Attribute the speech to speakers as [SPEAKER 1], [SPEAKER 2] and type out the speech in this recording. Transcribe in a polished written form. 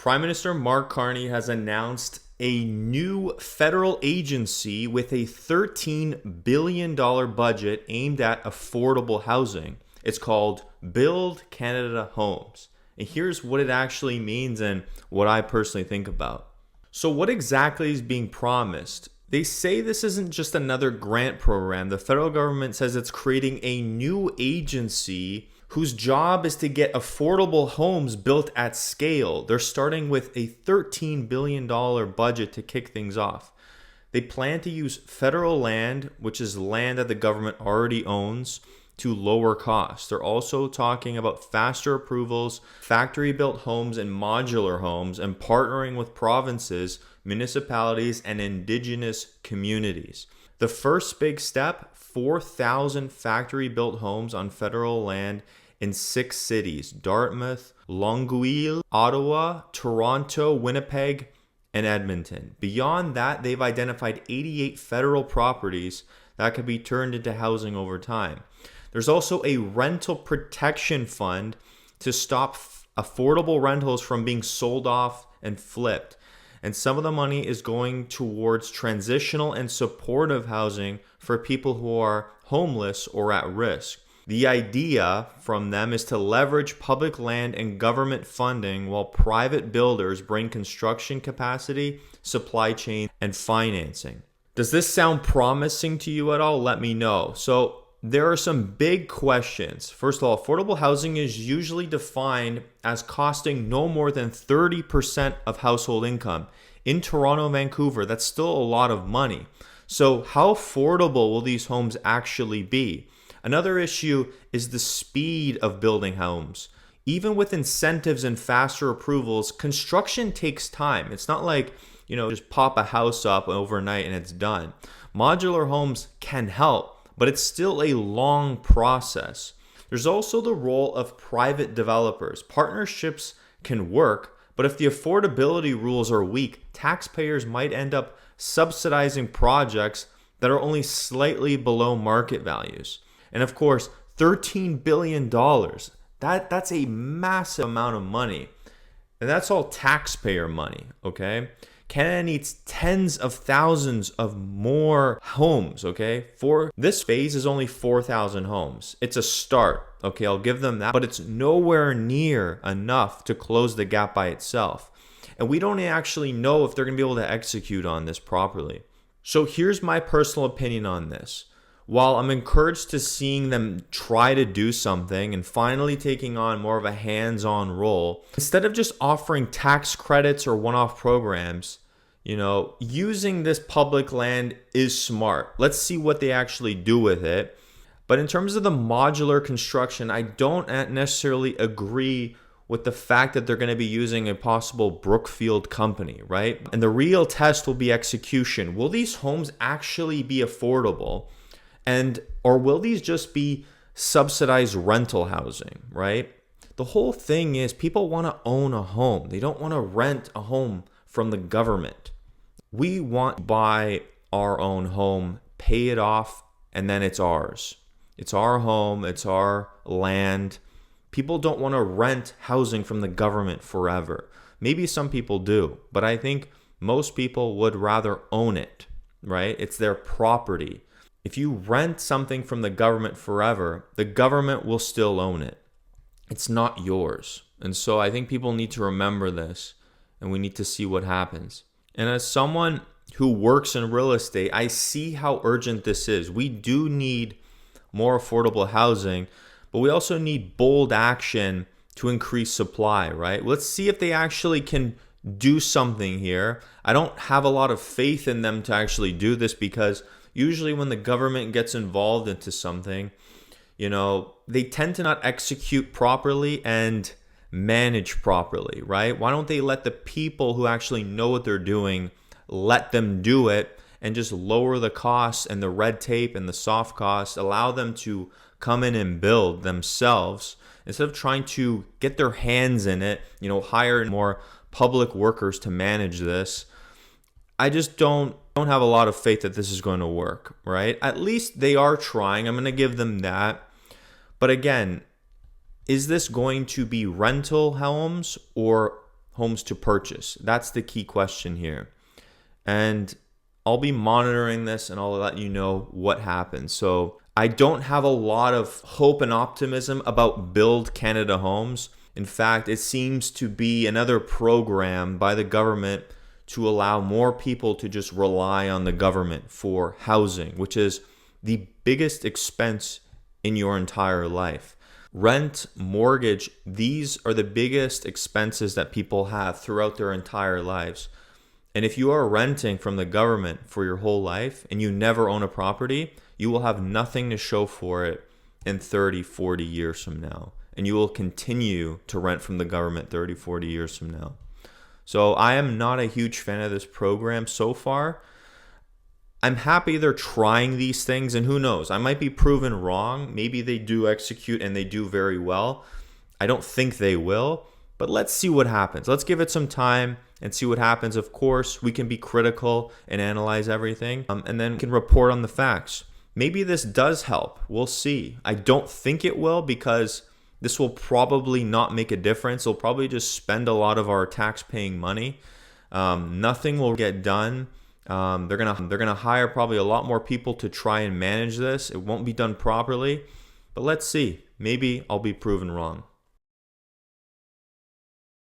[SPEAKER 1] Prime Minister Mark Carney has announced a new federal agency with a $13 billion budget aimed at affordable housing. It's called Build Canada Homes. And here's what it actually means and what I personally think about. So what exactly is being promised? They say this isn't just another grant program. The federal government says it's creating a new agency whose job is to get affordable homes built at scale. They're starting with a $13 billion budget to kick things off. They plan to use federal land, which is land that the government already owns, to lower costs. They're also talking about faster approvals, factory-built homes and modular homes, and partnering with provinces, municipalities, and indigenous communities. The first big step, 4,000 factory-built homes on federal land in 6 cities: Dartmouth, Longueuil, Ottawa, Toronto, Winnipeg, and Edmonton. Beyond that, they've identified 88 federal properties that could be turned into housing over time. There's also a rental protection fund to stop affordable rentals from being sold off and flipped. And some of the money is going towards transitional and supportive housing for people who are homeless or at risk. The idea from them is to leverage public land and government funding while private builders bring construction capacity, supply chain, and financing. Does this sound promising to you at all? Let me know. So there are some big questions. First of all, affordable housing is usually defined as costing no more than 30% of household income. In Toronto and Vancouver, that's still a lot of money. So how affordable will these homes actually be? Another issue is the speed of building homes. Even with incentives and faster approvals, construction takes time. It's not like, just pop a house up overnight and it's done. Modular homes can help, but it's still a long process. There's also the role of private developers. Partnerships can work, but if the affordability rules are weak, taxpayers might end up subsidizing projects that are only slightly below market values. And of course, $13 billion, that's a massive amount of money. And that's all taxpayer money, okay? Canada needs tens of thousands of more homes, okay? For this phase is only 4,000 homes. It's a start, okay? I'll give them that, but it's nowhere near enough to close the gap by itself. And we don't actually know if they're going to be able to execute on this properly. So here's my personal opinion on this. While I'm encouraged to seeing them try to do something and finally taking on more of a hands-on role, instead of just offering tax credits or one-off programs, using this public land is smart. Let's see what they actually do with it. But in terms of the modular construction, I don't necessarily agree with the fact that they're going to be using a possible Brookfield company, right? And the real test will be execution. Will these homes actually be affordable? Or will these just be subsidized rental housing, right? The whole thing is people want to own a home. They don't want to rent a home from the government. We want to buy our own home, pay it off, and then it's ours. It's our home. It's our land. People don't want to rent housing from the government forever. Maybe some people do, but I think most people would rather own it, right? It's their property. If you rent something from the government forever, the government will still own it. It's not yours. And so I think people need to remember this, and we need to see what happens. And as someone who works in real estate, I see how urgent this is. We do need more affordable housing, but we also need bold action to increase supply, right? Let's see if they actually can do something here. I don't have a lot of faith in them to actually do this because usually when the government gets involved into something, they tend to not execute properly and manage properly, right? Why don't they let the people who actually know what they're doing, let them do it and just lower the costs and the red tape and the soft costs, allow them to come in and build themselves instead of trying to get their hands in it, hire more public workers to manage this. I just don't have a lot of faith that this is going to work, right? At least they are trying. I'm going to give them that. But again, is this going to be rental homes or homes to purchase? That's the key question here. And I'll be monitoring this and I'll let you know what happens. So I don't have a lot of hope and optimism about Build Canada Homes. In fact, it seems to be another program by the government to allow more people to just rely on the government for housing, which is the biggest expense in your entire life. Rent, mortgage, these are the biggest expenses that people have throughout their entire lives. And if you are renting from the government for your whole life and you never own a property, you will have nothing to show for it in 30, 40 years from now. And you will continue to rent from the government 30, 40 years from now. So I am not a huge fan of this program so far. I'm happy they're trying these things, and who knows, I might be proven wrong. Maybe they do execute and they do very well. I don't think they will, but let's see what happens. Let's give it some time and see what happens. Of course, we can be critical and analyze everything, and then we can report on the facts. Maybe this does help. We'll see. I don't think it will, because this will probably not make a difference. They'll probably just spend a lot of our tax-paying money. Nothing will get done. They're gonna hire probably a lot more people to try and manage this. It won't be done properly, but let's see. Maybe I'll be proven wrong.